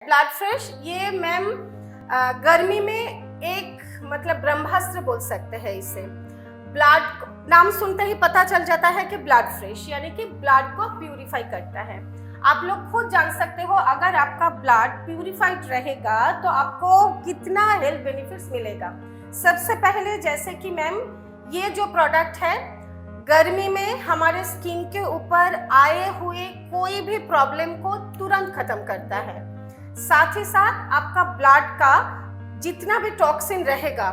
Blood fresh ये ma'am गर्मी में एक मतलब ब्रह्मास्त्र बोल सकते हैं इसे। ब्लड नाम सुनते ही पता चल जाता है कि ब्लड फ्रेश यानी कि ब्लड को प्यूरिफाई करता है। आप लोग खुद जान सकते हो अगर आपका ब्लड प्यूरिफाइड रहेगा तो आपको कितना हेल्थ बेनिफिट्स मिलेगा। सबसे पहले जैसे कि मैम ये जो प्रोडक्ट है गर्मी में हमारे स्किन के ऊपर आए हुए कोई भी प्रॉब्लम को तुरंत खत्म करता है। साथ ही साथ आपका ब्लड का जितना भी टॉक्सिन रहेगा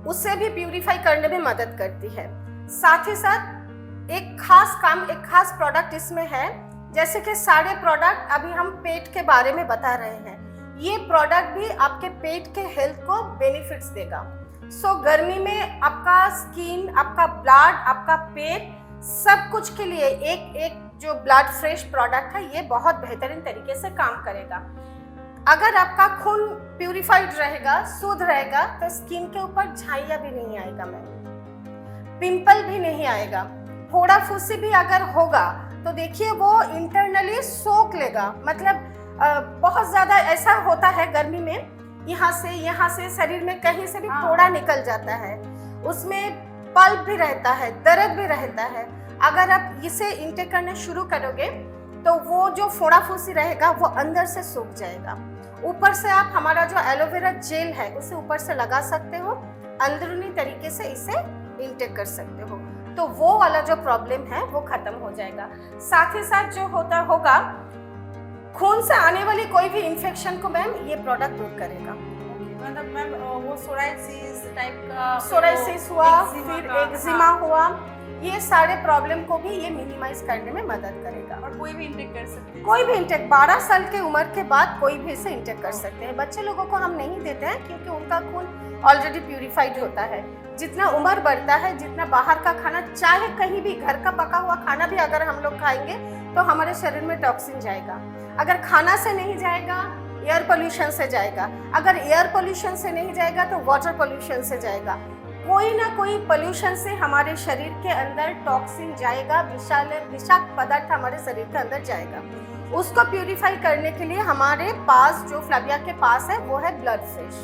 उसे भी प्यूरिफाई करने में मदद करती है। साथ ही साथ एक खास प्रोडक्ट इसमें है, जैसे कि सारे प्रोडक्ट अभी हम पेट के बारे में बता रहे हैं, ये प्रोडक्ट भी आपके पेट के हेल्थ को बेनिफिट्स देगा। सो गर्मी में आपका स्किन, आपका ब्लड, आपका पेट सब कुछ के लिए एक जो ब्लड फ्रेश प्रोडक्ट है ये बहुत बेहतरीन तरीके से काम करेगा। अगर आपका खून प्यूरिफाइड रहेगा, शुद्ध रहेगा तो स्किन के ऊपर झाइयाँ भी नहीं आएगा मैम, पिंपल भी नहीं आएगा। फोड़ा फुंसी भी अगर होगा तो देखिए वो इंटरनली सोख लेगा। मतलब बहुत ज़्यादा ऐसा होता है गर्मी में, यहाँ से शरीर में कहीं से भी फोड़ा निकल जाता है, उसमें पल्प भी रहता है, दर्द भी रहता है। अगर आप इसे इंटेक करना शुरू करोगे तो वो जो फोड़ा फुंसी रहेगा वो अंदर से सूख जाएगा। ऊपर से आप हमारा जो एलोवेरा जेल है उसे ऊपर से लगा सकते हो, अंदरूनी तरीके से इसे इंटेक कर सकते हो, तो वो वाला जो प्रॉब्लम है वो खत्म हो जाएगा। साथ ही साथ जो होगा खून से आने वाली कोई भी इन्फेक्शन को मैम ये प्रोडक्ट दूर करेगा। मतलब मैम वो सोराइसिस टाइप का, सोराइसिस हुआ, फिर एक्जिमा हुआ, ये सारे प्रॉब्लम को भी ये मिनिमाइज करने में मदद करेगा। और कोई भी इंटेक कर सकते हैं, कोई भी इंटेक 12 साल की उम्र के बाद कोई भी इसे इंटेक कर सकते हैं। बच्चे लोगों को हम नहीं देते हैं क्योंकि उनका खून ऑलरेडी प्यूरिफाइड होता है। जितना उम्र बढ़ता है, जितना बाहर का खाना, चाहे कहीं भी घर का पका हुआ खाना भी अगर हम लोग खाएंगे तो हमारे शरीर में टॉक्सिन जाएगा। अगर खाना से नहीं जाएगा, एयर पोल्यूशन से जाएगा। अगर एयर पोल्यूशन से नहीं जाएगा तो वाटर पोल्यूशन से जाएगा। कोई ना कोई पोल्यूशन से हमारे शरीर के अंदर टॉक्सिन जाएगा, विषाक्त पदार्थ हमारे शरीर के अंदर जाएगा। उसको प्यूरिफाई करने के लिए हमारे पास जो फ्लाविया के पास है वो है ब्लड फ्रेश,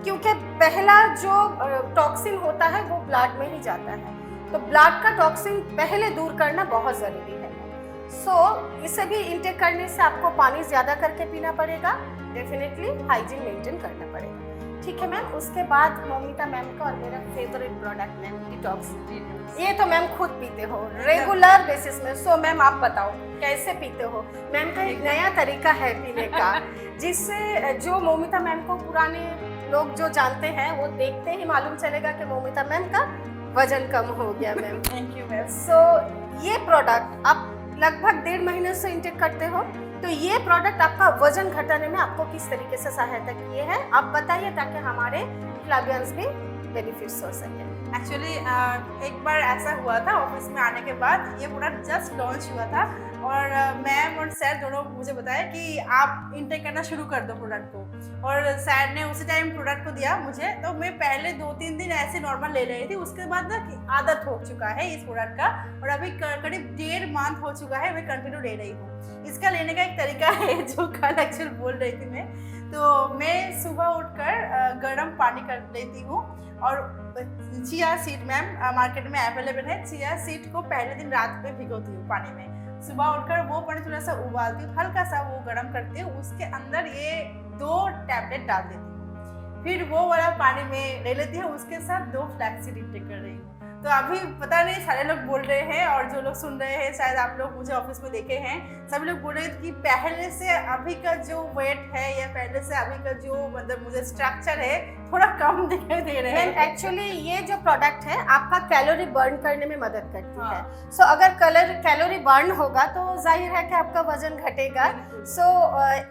क्योंकि पहला जो टॉक्सिन होता है वो ब्लड में ही जाता है, तो ब्लड का टॉक्सिन पहले दूर करना बहुत ज़रूरी है। इसे भी इंटेक करने से आपको पानी ज़्यादा करके पीना पड़ेगा, डेफिनेटली हाइजीन मेंटेन करना पड़ेगा। ठीक है मैम। उसके बाद मौमिता मैम का और मेरा फेवरेट प्रोडक्ट मैम डिटॉक्स। ये तो मैम खुद पीते हो रेगुलर बेसिस में। सो मैम आप बताओ कैसे पीते हो? मैम का एक नया तरीका है पीने का, जिससे जो मौमिता मैम को पुराने लोग जो जानते हैं वो देखते ही मालूम चलेगा कि मौमिता मैम का वजन कम हो गया ma'am. Thank you ma'am. So ये प्रोडक्ट आप लगभग 1.5 महीने से इंटेक करते हो, तो ये प्रोडक्ट आपका वजन घटाने में आपको किस तरीके से सहायता किए है आप बताइए, ताकि हमारे फ्लावियंस भी बेनिफिट्स हो सके। एक्चुअली एक बार ऐसा हुआ था, ऑफिस में आने के बाद ये प्रोडक्ट जस्ट लॉन्च हुआ था और मैम और सर दोनों मुझे बताया कि आप इंटेक करना शुरू कर दो प्रोडक्ट को, और सर ने उसी टाइम प्रोडक्ट को दिया मुझे। तो मैं पहले 2-3 दिन ऐसे नॉर्मल ले रही थी, उसके बाद ना आदत हो चुका है इस प्रोडक्ट का, और अभी करीब 1.5 मंथ हो चुका है मैं कंटिन्यू ले रही हूँ। इसका लेने का एक तरीका है जो कल एक्चुअल बोल रही थी मैं, तो मैं सुबह उठकर गर्म पानी कर लेती हूँ, और चिया सीड मैम मार्केट में अवेलेबल है, चिया सीड को पहले दिन रात में भिगोती हूँ पानी में, सुबह उठकर वो पानी थोड़ा सा उबालती हूँ, हल्का सा वो गर्म करती हूँ, उसके अंदर ये 2 टैबलेट डाल देती हूँ, फिर वो वाला पानी में ले लेती हूँ, उसके साथ 2 फ्लैक्सीड इंटेक कर रही हूँ। तो अभी पता नहीं सारे लोग बोल रहे हैं, और जो लोग सुन रहे हैं शायद आप लोग मुझे ऑफिस में देखे हैं, सभी लोग बोल रहे हैं कि पहले से अभी का जो वेट है या पहले से अभी का जो मतलब मुझे स्ट्रक्चर है थोड़ा कम दिखाई दे रहे हैं। एक्चुअली ये जो प्रोडक्ट है आपका कैलोरी बर्न करने में मदद करती है। सो अगर कैलोरी बर्न होगा तो जाहिर है कि आपका वजन घटेगा। सो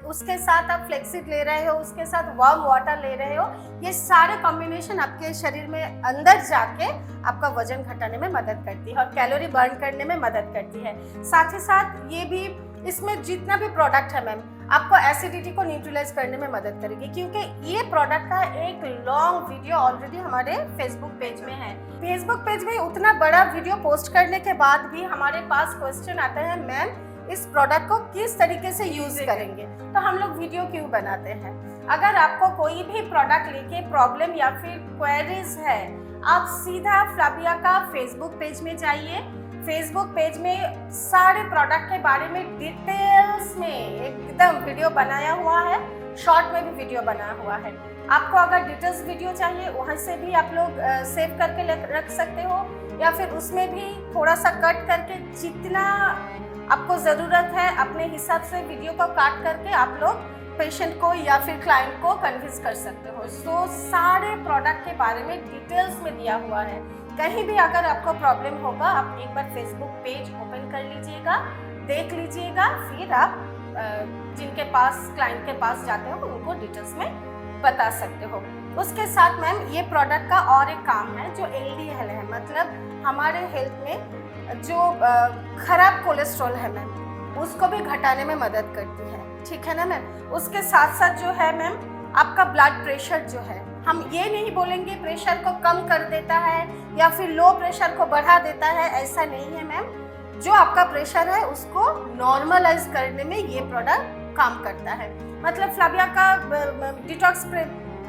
उसके साथ आप फ्लेक्सिड ले रहे हो, उसके साथ वार्म वाटर ले रहे हो, ये सारे कॉम्बिनेशन आपके शरीर में अंदर जाके आपका वजन घटाने में मदद करती है और कैलोरी बर्न करने में मदद करती है। साथ ही साथ ये भी, इसमें जितना भी प्रोडक्ट है मैम आपको एसिडिटी को न्यूट्रलाइज करने में मदद करेगी, क्योंकि ये प्रोडक्ट का एक लॉन्ग वीडियो ऑलरेडी हमारे फेसबुक पेज में है। फेसबुक पेज में उतना बड़ा वीडियो पोस्ट करने के बाद भी हमारे पास क्वेश्चन आता है, मैम इस प्रोडक्ट को किस तरीके से यूज करेंगे। तो हम लोग वीडियो क्यों बनाते हैं? अगर आपको कोई भी प्रोडक्ट लेके प्रॉब्लम या फिर क्वेरीज है, आप सीधा फ्लाबिया का फेसबुक पेज में जाइए। फेसबुक पेज में सारे प्रोडक्ट के बारे में डिटेल्स में एकदम वीडियो बनाया हुआ है, शॉर्ट में भी वीडियो बना हुआ है। आपको अगर डिटेल्स वीडियो चाहिए वहाँ से भी आप लोग सेव करके रख सकते हो, या फिर उसमें भी थोड़ा सा कट करके जितना आपको ज़रूरत है अपने हिसाब से वीडियो को काट करके आप लोग पेशेंट को या फिर क्लाइंट को कन्विंस कर सकते हो। सो सारे प्रोडक्ट के बारे में डिटेल्स में दिया हुआ है। कहीं भी अगर आपको प्रॉब्लम होगा आप एक बार फेसबुक पेज ओपन कर लीजिएगा, देख लीजिएगा, फिर आप जिनके पास क्लाइंट के पास जाते हो उनको डिटेल्स में बता सकते हो। उसके साथ मैम ये प्रोडक्ट का और एक काम है जो LDL है, मतलब हमारे हेल्थ में जो खराब कोलेस्ट्रॉल है मैम उसको भी घटाने में मदद करती है, ठीक है ना मैम। उसके साथ साथ जो है मैम आपका ब्लड प्रेशर जो है, हम ये नहीं बोलेंगे प्रेशर को कम कर देता है या फिर लो प्रेशर को बढ़ा देता है, ऐसा नहीं है मैम। जो आपका प्रेशर है उसको नॉर्मलाइज करने में ये प्रोडक्ट काम करता है। मतलब फ्लाबिया का डिटॉक्स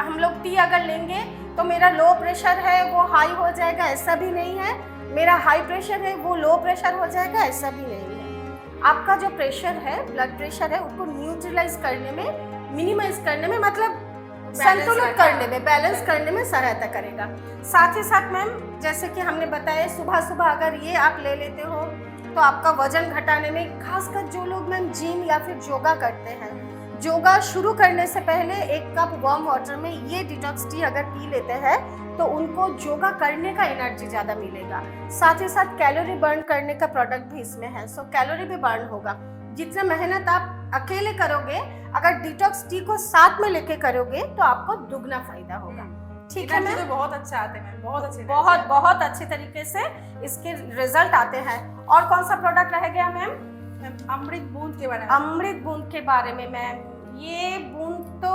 हम लोग टी अगर लेंगे तो मेरा लो प्रेशर है वो हाई हो जाएगा, ऐसा भी नहीं है। मेरा हाई प्रेशर है वो लो प्रेशर हो जाएगा, ऐसा भी नहीं है। आपका जो प्रेशर है, ब्लड प्रेशर है, उसको न्यूट्रलाइज करने में, मिनिमाइज करने में, मतलब संतुलित करने में, बैलेंस करने में सहायता करेगा। साथ ही साथ मैम जैसे कि हमने बताया सुबह सुबह अगर ये आप ले लेते हो तो आपका वजन घटाने में, खासकर जो लोग मैम जिम या फिर योगा करते हैं, योगा शुरू करने से पहले 1 कप वार्म वाटर में ये डिटॉक्स टी अगर पी लेते हैं तो उनको योगा करने का एनर्जी ज़्यादा मिलेगा। साथ ही साथ कैलोरी बर्न करने का प्रोडक्ट भी इसमें है, सो कैलोरी भी बर्न होगा। जितना मेहनत आप अकेले करोगे अगर डिटॉक्स टी को साथ में लेके करोगे तो आपको दुगना फायदा होगा, ठीक है मैम। बहुत अच्छा आते हैं, बहुत अच्छे, बहुत अच्छे तरीके से इसके रिजल्ट आते हैं। और कौन सा प्रोडक्ट रह गया मैम? अमृत बूंद के बारे में। अमृत बूंद के बारे में मैम, ये बूंद तो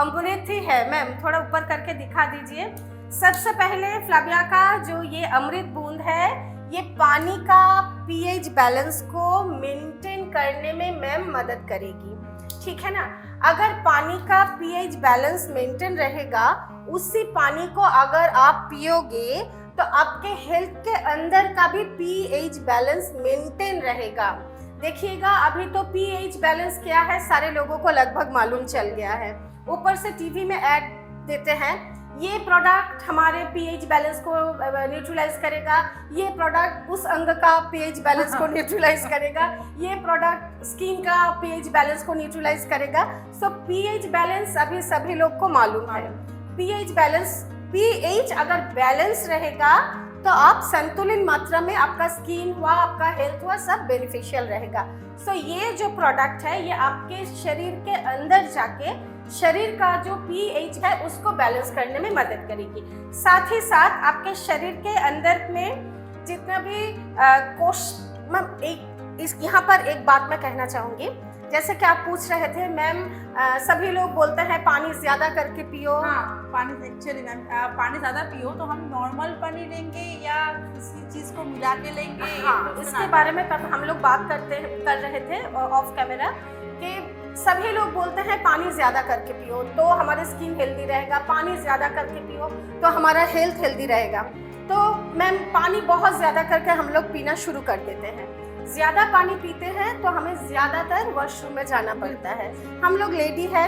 अमृत ही है मैम, थोड़ा ऊपर करके दिखा दीजिए। सबसे पहले फ्लाबिया का जो ये अमृत बूंद है ये पानी का पीएच बैलेंस को मेंटेन करने में मैम मदद करेगी, ठीक है ना। अगर पानी का पीएच बैलेंस मेंटेन रहेगा, उसी पानी को अगर आप पियोगे तो आपके हेल्थ के अंदर का भी पीएच बैलेंस मेंटेन रहेगा। देखिएगा अभी तो पीएच बैलेंस क्या है सारे लोगों को लगभग मालूम चल गया है, ऊपर से टीवी में ऐड देते हैं ये प्रोडक्ट हमारे पीएच बैलेंस को न्यूट्रलाइज करेगा, ये प्रोडक्ट उस अंग का पीएच बैलेंस को न्यूट्रलाइज करेगा, ये प्रोडक्ट स्किन का पीएच बैलेंस को न्यूट्रलाइज करेगा। सो पीएच बैलेंस अभी सभी लोग को मालूम है। पीएच बैलेंस, पीएच अगर बैलेंस रहेगा तो आप संतुलित मात्रा में आपका स्किन हुआ, आपका हेल्थ हुआ, सब बेनिफिशियल रहेगा। सो ये जो प्रोडक्ट है ये आपके शरीर के अंदर जाके शरीर का जो पीएच है उसको बैलेंस करने में मदद करेगी। साथ ही साथ आपके शरीर के अंदर में जितना भी यहाँ पर एक बात मैं कहना चाहूँगी, जैसे कि आप पूछ रहे थे मैम, सभी लोग बोलते हैं पानी ज्यादा करके पियो। हाँ, पानी एक्चुअली मैम पानी ज्यादा पियो तो हम नॉर्मल पानी लेंगे या किसी चीज को मिला के लेंगे? हाँ, इसके बारे में तब हम लोग बात कर रहे थे ऑफ कैमरा कि सभी लोग बोलते हैं पानी ज़्यादा करके पियो तो हमारी स्किन हेल्दी रहेगा, पानी ज़्यादा करके पियो तो हमारा हेल्थ हेल्दी रहेगा। तो मैम पानी बहुत ज़्यादा करके हम लोग पीना शुरू कर देते हैं। ज़्यादा पानी पीते हैं तो हमें ज़्यादातर वॉशरूम में जाना पड़ता है। हम लोग लेडी है,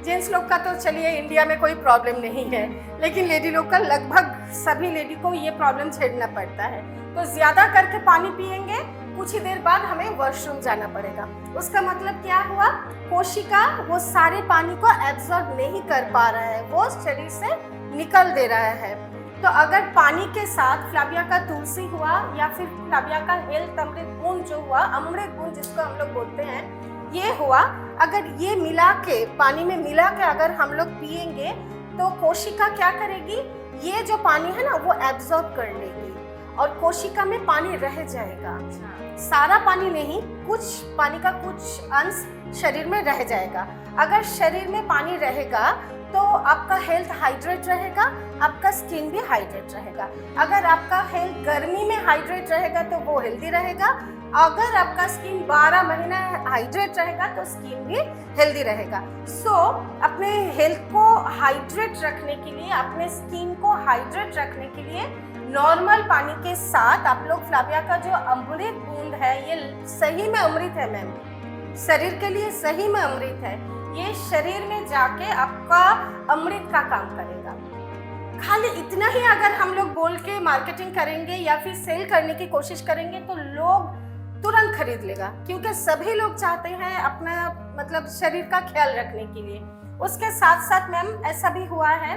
जेंट्स लोग का तो चलिए इंडिया में कोई प्रॉब्लम नहीं है, लेकिन लेडी लोग का लगभग सभी लेडी को ये प्रॉब्लम झेलना पड़ता है। तो ज़्यादा करके पानी पिएंगे, कुछ ही देर बाद हमें वॉशरूम जाना पड़ेगा। उसका मतलब क्या हुआ, कोशिका वो सारे पानी को एब्जॉर्ब नहीं कर पा रहा है, वो शरीर से निकल दे रहा है। तो अगर पानी के साथ फ्लाबिया का तुलसी हुआ या फिर फ्लाबिया का हेल्थ अमृत बूंद जो हुआ, अमृत बूंद जिसको हम लोग बोलते हैं, ये हुआ, अगर ये मिला के पानी में मिला के अगर हम लोग पिएंगे तो कोशिका क्या करेगी, ये जो पानी है ना वो एब्जॉर्ब कर लेगी और कोशिका में पानी रह जाएगा। सारा पानी नहीं, कुछ पानी का कुछ अंश शरीर में रह जाएगा। अगर शरीर में पानी रहेगा तो आपका हेल्थ हाइड्रेट रहेगा, आपका स्किन भी हाइड्रेट रहेगा। अगर आपका हेल्थ गर्मी में हाइड्रेट रहेगा तो वो हेल्दी रहेगा, अगर आपका स्किन 12 महीने हाइड्रेट रहेगा तो स्किन भी हेल्दी रहेगा। सो अपने हेल्थ को हाइड्रेट रखने के लिए, अपने स्किन को हाइड्रेट रखने के लिए नॉर्मल पानी के साथ आप लोग फ्लाविया का जो अमृत बूंद है, ये सही में अमृत है मैम, शरीर के लिए सही में अमृत है। ये शरीर में जाके आपका अमृत का काम करेगा। खाली इतना ही अगर हम लोग बोल के मार्केटिंग करेंगे या फिर सेल करने की कोशिश करेंगे तो लोग तुरंत खरीद लेगा, क्योंकि सभी लोग चाहते हैं अपना मतलब शरीर का ख्याल रखने के लिए। उसके साथ साथ मैम ऐसा भी हुआ है,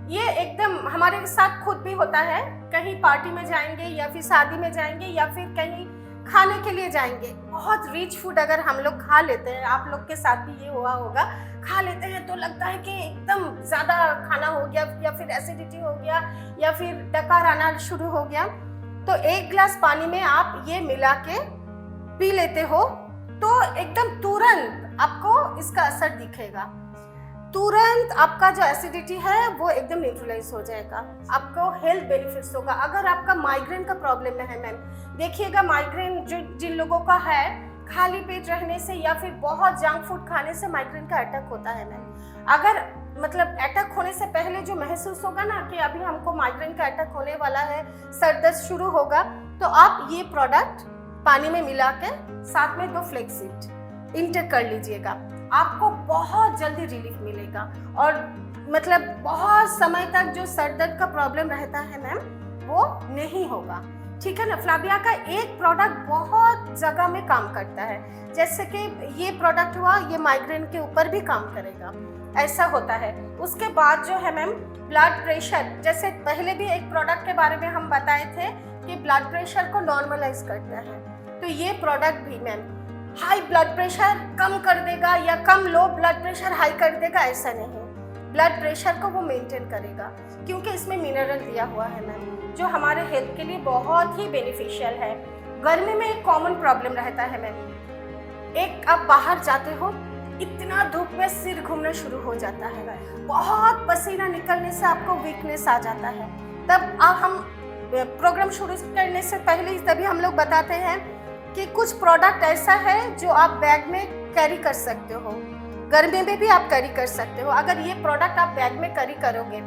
ये एकदम हमारे साथ खुद भी होता है, कहीं पार्टी में जाएंगे या फिर शादी में जाएंगे या फिर कहीं खाने के लिए जाएंगे, बहुत रिच फूड अगर हम लोग खा लेते हैं, आप लोग के साथ भी ये हुआ होगा, खा लेते हैं तो लगता है कि एकदम ज़्यादा खाना हो गया या फिर एसिडिटी हो गया या फिर डकार आना शुरू हो गया, तो 1 गिलास पानी में आप ये मिला के पी लेते हो तो एकदम तुरंत आपको इसका असर दिखेगा, तुरंत आपका जो एसिडिटी है वो एकदम न्यूट्रलाइज हो जाएगा, आपको हेल्थ बेनिफिट्स होगा। अगर आपका माइग्रेन का प्रॉब्लम है मैम, देखिएगा माइग्रेन जो जिन लोगों का है, खाली पेट रहने से या फिर बहुत जंक फूड खाने से माइग्रेन का अटैक होता है मैम। अगर मतलब अटैक होने से पहले जो महसूस होगा ना कि अभी हमको माइग्रेन का अटैक होने वाला है, सर दर्द शुरू होगा, तो आप ये प्रोडक्ट पानी में मिला के साथ में 2 फ्लेक्सीड इनटेक कर लीजिएगा, आपको बहुत जल्दी रिलीफ मिलेगा और मतलब बहुत समय तक जो सर दर्द का प्रॉब्लम रहता है मैम वो नहीं होगा। ठीक है ना। फ्लाविया का एक प्रोडक्ट बहुत जगह में काम करता है, जैसे कि ये प्रोडक्ट हुआ, ये माइग्रेन के ऊपर भी काम करेगा, ऐसा होता है। उसके बाद जो है मैम ब्लड प्रेशर, जैसे पहले भी एक प्रोडक्ट के बारे में हम बताए थे कि ब्लड प्रेशर को नॉर्मलाइज करता है, तो ये प्रोडक्ट भी मैम हाई ब्लड प्रेशर कम कर देगा या कम लो ब्लड प्रेशर हाई कर देगा, ऐसा नहीं, ब्लड प्रेशर को वो मेंटेन करेगा, क्योंकि इसमें मिनरल दिया हुआ है मैम जो हमारे हेल्थ के लिए बहुत ही बेनिफिशियल है। गर्मी में एक कॉमन प्रॉब्लम रहता है मैम, एक आप बाहर जाते हो, इतना धूप में सिर घूमना शुरू हो जाता है, बहुत पसीना निकलने से आपको वीकनेस आ जाता है, तब अब हम प्रोग्राम शुरू करने से पहले तभी हम लोग बताते हैं कि कुछ प्रोडक्ट ऐसा है जो आप बैग में कैरी कर सकते हो, गर्मी में भी आप कैरी कर सकते हो। अगर ये प्रोडक्ट आप बैग में कैरी करोगे,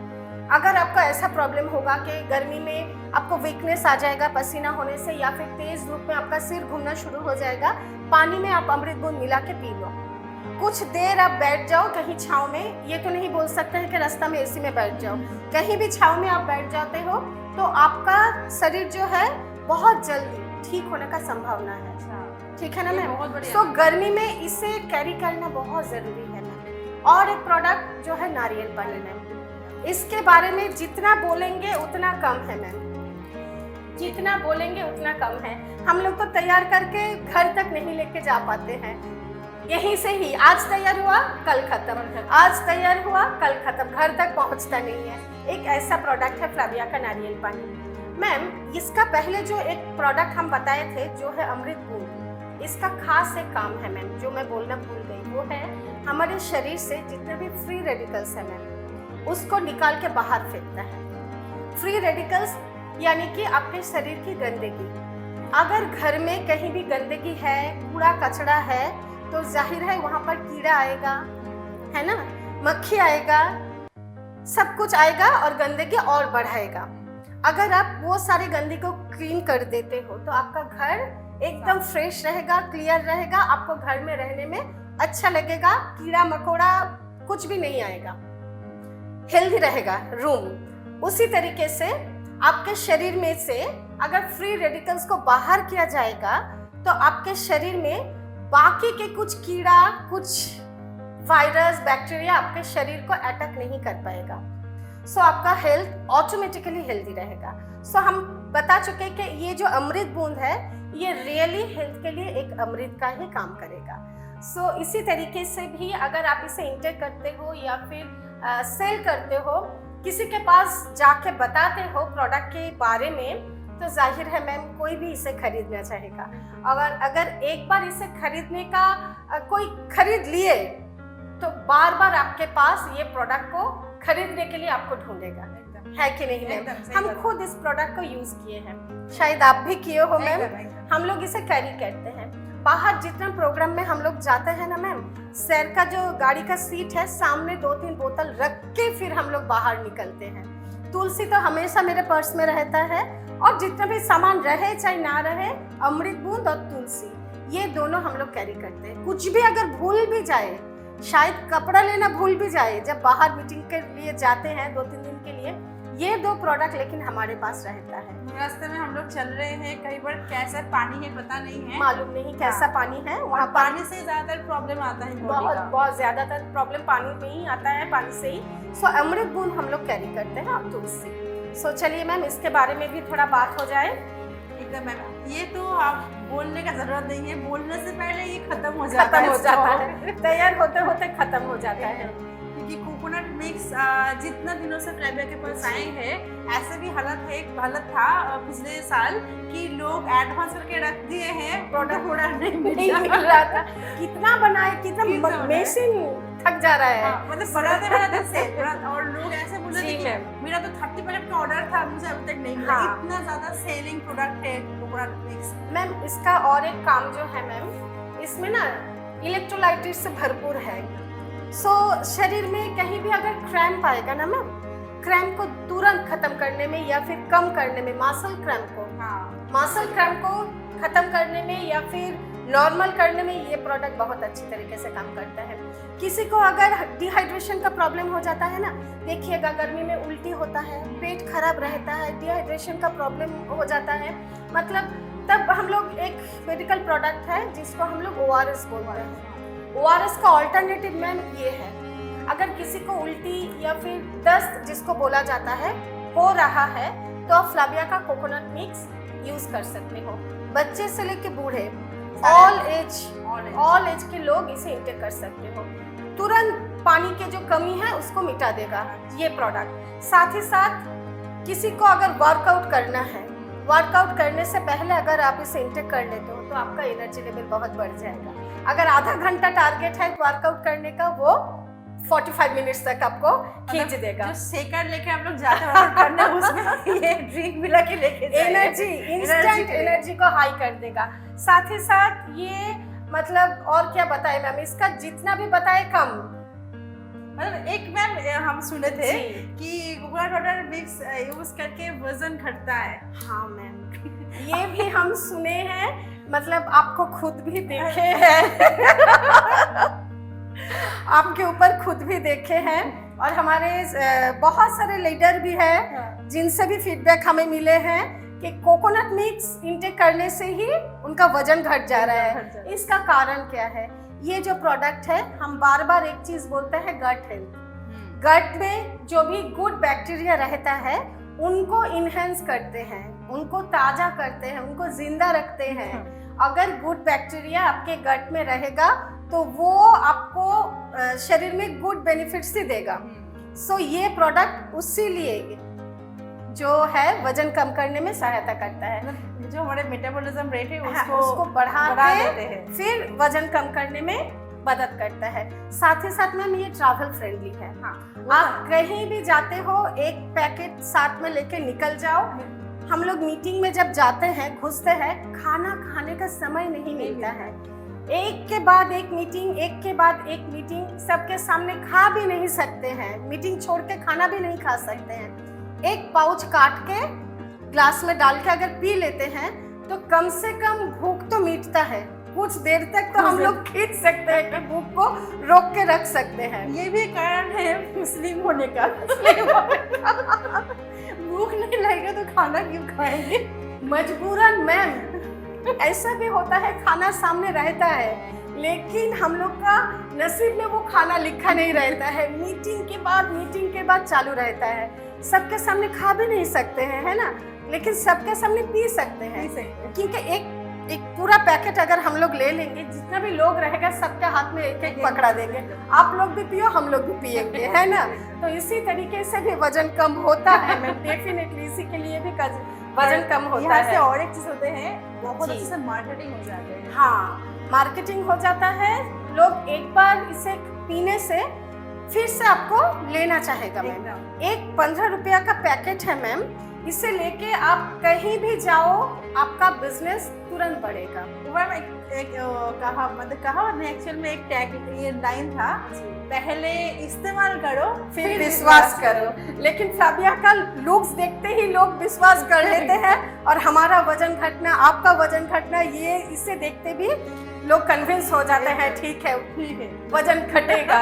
अगर आपका ऐसा प्रॉब्लम होगा कि गर्मी में आपको वीकनेस आ जाएगा पसीना होने से या फिर तेज धूप में आपका सिर घूमना शुरू हो जाएगा, पानी में आप अमृत बूंद मिला के पी लो, कुछ देर आप बैठ जाओ कहीं छाँव में, ये तो नहीं बोल सकते हैं कि रास्ता में एसी में बैठ जाओ, कहीं भी छाँव में आप बैठ जाते हो तो आपका शरीर जो है बहुत जल्दी ठीक होने का संभावना है। ठीक है ना मैम। तो गर्मी में इसे कैरी करना बहुत ज़रूरी है मैम। और एक प्रोडक्ट जो है नारियल पानी मैम, इसके बारे में जितना बोलेंगे उतना कम है मैम, जितना बोलेंगे उतना कम है। हम लोग तो तैयार करके घर तक नहीं लेके जा पाते हैं, यहीं से ही आज तैयार हुआ कल खत्म, आज तैयार हुआ कल खत्म, घर तक पहुंचता नहीं है। एक ऐसा प्रोडक्ट है फ्लाविया का नारियल पानी मैम। इसका पहले जो एक प्रोडक्ट हम बताए थे जो है अमृत बूंद, इसका खास एक काम है मैम जो मैं बोलना भूल गई, वो है हमारे शरीर से जितने भी फ्री रेडिकल्स हैं मैम उसको निकाल के बाहर फेंकता है। फ्री रेडिकल्स यानी कि आपके शरीर की गंदगी, अगर घर में कहीं भी गंदगी है, कूड़ा कचरा है, तो जाहिर है वहाँ पर कीड़ा आएगा, है ना, मक्खी आएगा, सब कुछ आएगा और गंदगी और बढ़ाएगा। अगर आप वो सारे गंदगी को क्लीन कर देते हो तो आपका घर एकदम फ्रेश रहेगा, क्लियर रहेगा, आपको घर में रहने में अच्छा लगेगा, कीड़ा मकोड़ा कुछ भी नहीं आएगा, हेल्दी रहेगा रूम। उसी तरीके से आपके शरीर में से अगर फ्री रेडिकल्स को बाहर किया जाएगा तो आपके शरीर में बाकी के कुछ कीड़ा, कुछ वायरस, बैक्टीरिया आपके शरीर को अटैक नहीं कर पाएगा। सो आपका हेल्थ ऑटोमेटिकली हेल्दी रहेगा। सो हम बता चुके कि ये जो अमृत बूंद है ये रियली हेल्थ के लिए एक अमृत का ही काम करेगा। सो इसी तरीके से भी अगर आप इसे इंटेक करते हो या फिर सेल करते हो, किसी के पास जाके बताते हो प्रोडक्ट के बारे में, तो जाहिर है मैम कोई भी इसे खरीदना चाहेगा। अगर एक बार इसे खरीदने का कोई खरीद लिए तो बार बार आपके पास ये प्रोडक्ट को खरीदने के लिए आपको ढूंढेगा। है कि नहीं मैम? एकदम सही हम बात। खुद इस प्रोडक्ट को यूज किए हैं, शायद आप भी किए हो मैम। एकदम, एकदम। हम लोग इसे कैरी करते हैं बाहर, जितना प्रोग्राम में हम लोग जाते हैं ना मैम, सैर का जो गाड़ी का सीट है सामने 2-3 बोतल रख के फिर हम लोग बाहर निकलते हैं। तुलसी तो हमेशा मेरे पर्स में रहता है, और जितना भी सामान रहे चाहे ना रहे, अमृत बूंद और तुलसी, ये दोनों हम लोग कैरी करते हैं। कुछ भी अगर भूल भी जाए, शायद कपड़ा लेना भूल भी जाए, जब बाहर मीटिंग के लिए जाते हैं 2-3 दिन के लिए, ये 2 प्रोडक्ट लेकिन हमारे पास रहता है। रास्ते में हम लोग चल रहे हैं, कई बार कैसा पानी है पता नहीं है, मालूम नहीं कैसा पानी है, वहाँ और पानी से ज्यादातर प्रॉब्लम आता है body बहुत का। बहुत ज्यादातर प्रॉब्लम पानी में ही आता है, पानी से ही। सो अमृत बूंद हम लोग कैरी करते हैं, और तुलसी। सो चलिए मैम, इसके बारे में भी थोड़ा बात हो जाए। एकदम मैम, ये तो आप बोलने का जरूरत नहीं है, बोलने से पहले ये खत्म हो जाता खत्म हो जाता stock। है, तैयार होते होते खत्म हो जाता है। क्योंकि कोकोनट मिक्स जितना दिनों से फ्लेविया के पास आए हैं, ऐसे भी हालत था पिछले साल कि लोग एडवांस करके रख दिए हैं, प्रोडक्ट नहीं मिल रहा था। कितना बनाए, कितना कितना मेसिंग थक जा रहा है। हाँ, मतलब बनाते से और लोग ऐसे बोले जी थे कि मैम। मेरा तो 30 पैकेट का ऑर्डर था, मुझे अभी तक नहीं मिला। हाँ। इतना ज्यादा सेलिंग प्रोडक्ट है कोकोनट मिक्स। मैम, इसका और एक काम जो है मैम, इसमें ना इलेक्ट्रोलाइट्स से भरपूर है। सो शरीर में कहीं भी अगर क्रैम्प आएगा ना मैम, क्रैम्प को तुरंत खत्म करने में या फिर कम करने में, मसल क्रैम्प को खत्म करने में या फिर नॉर्मल करने में, ये प्रोडक्ट बहुत अच्छी तरीके से काम करता है। किसी को अगर डिहाइड्रेशन का प्रॉब्लम हो जाता है ना, देखिएगा गर्मी में उल्टी होता है, पेट खराब रहता है, डिहाइड्रेशन का प्रॉब्लम हो जाता है, मतलब तब हम लोग एक मेडिकल प्रोडक्ट है जिसको हम लोग ORS बोलते हैं। ORS का ऑल्टरनेटिव मैम ये है, अगर किसी को उल्टी या फिर दस्त जिसको बोला जाता है हो रहा है, तो आप फ्लाविया का कोकोनट मिक्स यूज कर सकते हो। बच्चे से लेके बूढ़े, ऑल एज के लोग इसे इंटेक कर सकते हो। तुरंत पानी के जो कमी है उसको मिटा देगा ये प्रोडक्ट। साथ ही साथ किसी को अगर वर्कआउट करना है, वर्कआउट करने से पहले अगर आप इसे इंटेक कर लेते हो तो आपका एनर्जी लेवल बहुत बढ़ जाएगा। अगर आधा घंटा टारगेट है वर्कआउट करने का, वो 45 मिनट्स तक आपको खींच देगा। जो शेकर लेके हम लोग जाते हैं वर्कआउट करने, उसमें ये ड्रिंक मिला के लेके एनर्जी, इंस्टेंट एनर्जी को हाई कर देगा। साथ ही साथ ये मतलब और क्या बताए मैम, इसका जितना भी बताए कम। मतलब एक मैम हम सुने थे जी। कि कोकोनट वाटर मिक्स यूज करके वजन घटता है। हाँ मैम, ये भी हम सुने हैं, मतलब आपको खुद भी देखे हैं आपके ऊपर खुद भी देखे हैं, और हमारे बहुत सारे लीडर भी हैं जिनसे भी फीडबैक हमें मिले हैं कि कोकोनट मिक्स इंटेक करने से ही उनका वजन घट जा रहा है। इसका कारण क्या है? ये जो प्रोडक्ट है, हम बार बार एक चीज बोलते हैं, गट हेल्थ। गट में जो भी गुड बैक्टीरिया रहता है उनको इनहेंस करते हैं, उनको ताजा करते हैं, उनको जिंदा रखते हैं। अगर गुड बैक्टीरिया आपके गट में रहेगा तो वो आपको शरीर में गुड बेनिफिट्स ही देगा। सो ये प्रोडक्ट उसी लिए जो है वजन कम करने में सहायता करता है, जो हमारे मेटाबॉलिज्म रेट है उसको बढ़ा देते के हैं, फिर वजन कम करने में मदद करता है। साथ ही साथ मैम ये ट्रैवल फ्रेंडली है। आप कहीं भी जाते हो एक पैकेट साथ में लेके निकल जाओ। हम लोग मीटिंग में जब जाते हैं, घुसते हैं, खाना खाने का समय नहीं मिलता है। एक के बाद एक मीटिंग, एक के बाद एक मीटिंग, सबके सामने खा भी नहीं सकते हैं, मीटिंग छोड़ के खाना भी नहीं खा सकते हैं। एक पाउच काट के ग्लास में डाल के अगर पी लेते हैं तो कम से कम भूख तो मिटता है। कुछ देर तक तो हम लोग खींच सकते हैं कि भूख को रोक के रख सकते हैं। ये भी कारण है मुस्लिम होने का। भूख नहीं लगेगा तो खाना क्यों खाएंगे? मजबूरन मैम, ऐसा भी होता है, खाना सामने रहता है लेकिन हम लोग का नसीब में वो खाना लिखा नहीं रहता है। मीटिंग के बाद चालू रहता है। सबके सामने खा भी नहीं सकते हैं, है ना, लेकिन सबके सामने पी सकते हैं, क्योंकि एक पूरा पैकेट अगर हम लोग ले लेंगे, जितना भी लोग रहेगा सबके हाथ में एक एक पकड़ा देंगे। आप लोग भी पियो, हम लोग भी पिएंगे, है ना। तो इसी तरीके से भी वजन कम होता है। मैं डेफिनेटली इसी के लिए भी वजन कम होता है। से और एक चीज होते हैं, बहुत अच्छे से मार्केटिंग हो जाते हैं। हाँ, मार्केटिंग हो जाता है। लोग एक बार इसे पीने से फिर से आपको लेना चाहेगा मैम। एकदम। एक 15 रुपया का पैकेट है मैम, इसे लेके आप कहीं भी जाओ, आपका बिजनेस तुरंत बढ़ेगा। मैम एक कहा मतलब कहा नहीं, एक्चुअल में एक टैग ये लाइन था, पहले इस्तेमाल करो फिर विश्वास करो। लेकिन फ्लाविया का लुक्स देखते ही लोग विश्वास कर लेते हैं, और हमारा वजन घटना, आपका वजन घटना, ये इसे देखते भी लोग कन्विंस हो जाते हैं ठीक है वजन घटेगा।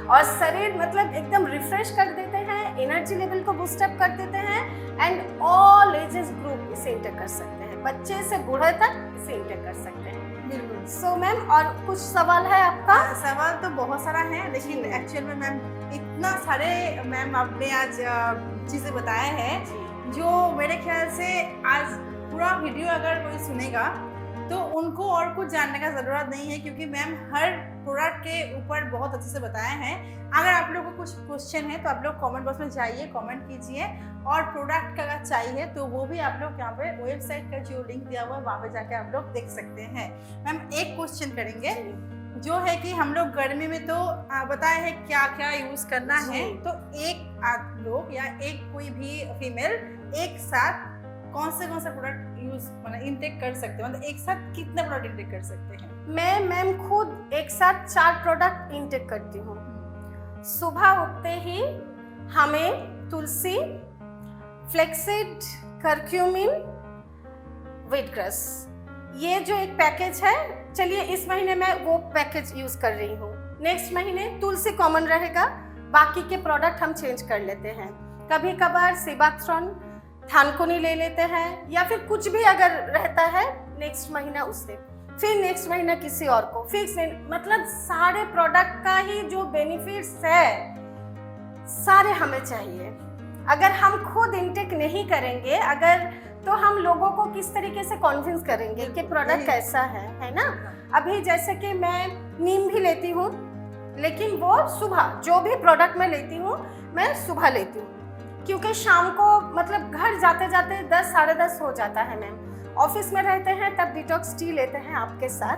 और शरीर मतलब एकदम रिफ्रेश कर देते हैं, एनर्जी लेवल को बूस्ट अप कर देते हैं, एंड ऑल एजेस ग्रुप इसे इंटर कर सकते हैं, बच्चे से बूढ़े तक इसे इंटर कर सकते हैं। बिल्कुल। सो मैम, और कुछ सवाल है आपका? सवाल तो बहुत सारा है, लेकिन एक्चुअल में मैम इतना सारे मैम आपने आज चीज़ें बताए हैं जो मेरे ख्याल से आज पूरा वीडियो अगर कोई सुनेगा तो उनको और कुछ जानने का ज़रूरत नहीं है, क्योंकि मैम हर प्रोडक्ट के ऊपर बहुत अच्छे से बताए हैं। अगर आप लोगों को कुछ क्वेश्चन है तो आप लोग कमेंट बॉक्स में जाइए, कमेंट कीजिए, और प्रोडक्ट का अगर चाहिए तो वो भी आप लोग यहाँ पे वेबसाइट का जो लिंक दिया हुआ है वहाँ पे जाके आप लोग देख सकते हैं। मैम एक क्वेश्चन करेंगे जो है कि हम लोग गर्मी में तो बताए हैं क्या क्या यूज़ करना है, तो एक आप लोग या एक कोई भी फीमेल एक साथ कौन से प्रोडक्ट यूज मतलब इनटेक कर सकते हैं, मतलब एक साथ कितने प्रोडक्ट इनटेक कर सकते हैं? मैं मैम खुद एक साथ 4 प्रोडक्ट इनटेक करती हूँ। सुबह उठते ही हमें तुलसी, फ्लेक्सिड, करक्यूमिन, व्हीट ग्रास, ये जो एक पैकेज है, चलिए इस महीने मैं वो पैकेज यूज कर रही हूँ। नेक्स्ट महीने तुलसी कॉमन रहेगा, बाकी के प्रोडक्ट हम चेंज कर लेते हैं। कभी कभार सिबाथ्रॉन, थानकुनी ले लेते हैं, या फिर कुछ भी अगर रहता है नेक्स्ट महीना उससे, फिर नेक्स्ट महीना किसी और को फिक्स। मतलब सारे प्रोडक्ट का ही जो बेनिफिट्स है सारे हमें चाहिए। अगर हम खुद इनटेक नहीं करेंगे अगर, तो हम लोगों को किस तरीके से कॉन्विंस करेंगे कि प्रोडक्ट कैसा है ना? अभी जैसे कि मैं नीम भी लेती हूँ, लेकिन वो सुबह, जो भी प्रोडक्ट मैं लेती हूँ मैं सुबह लेती हूँ, क्योंकि शाम को मतलब घर जाते जाते 10 साढ़े 10 हो जाता है मैम। ऑफिस में रहते हैं तब डिटॉक्स टी लेते हैं आपके साथ,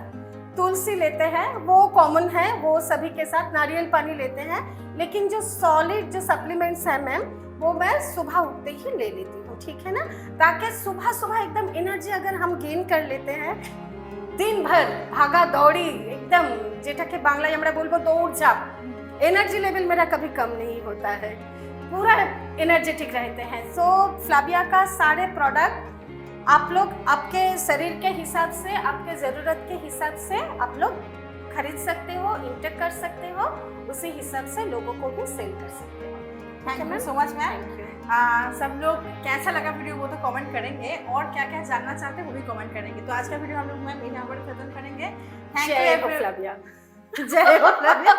तुलसी लेते हैं, वो कॉमन है, वो सभी के साथ, नारियल पानी लेते हैं। लेकिन जो सॉलिड जो सप्लीमेंट्स हैं मैम, वो मैं सुबह उठते ही ले लेती हूँ, ठीक है ना? ताकि सुबह सुबह एकदम एनर्जी अगर हम गेन कर लेते हैं, दिन भर भागा दौड़ी एकदम, जेटाके बांग्लाয় আমরা বলবো দৌড়ঝাঁপ, एनर्जी लेवल मेरा कभी कम नहीं होता है, पूरा एनर्जेटिक रहते हैं। सो फ्लाविया का सारे प्रोडक्ट आप लोग आपके शरीर के हिसाब से, आपके ज़रूरत के हिसाब से आप लोग खरीद सकते हो, इंटेक कर सकते हो, उसी हिसाब से लोगों को भी सेल कर सकते हो। Thank you so much ma'am. सब लोग कैसा लगा वीडियो वो तो कमेंट करेंगे, और क्या क्या जानना चाहते हैं वो भी कमेंट करेंगे। तो आज का वीडियो हम लोग मैम यहाँ पर खत्म करेंगे। थैंक यू जय हो फ्लाविया। जय हो फ्लाविया।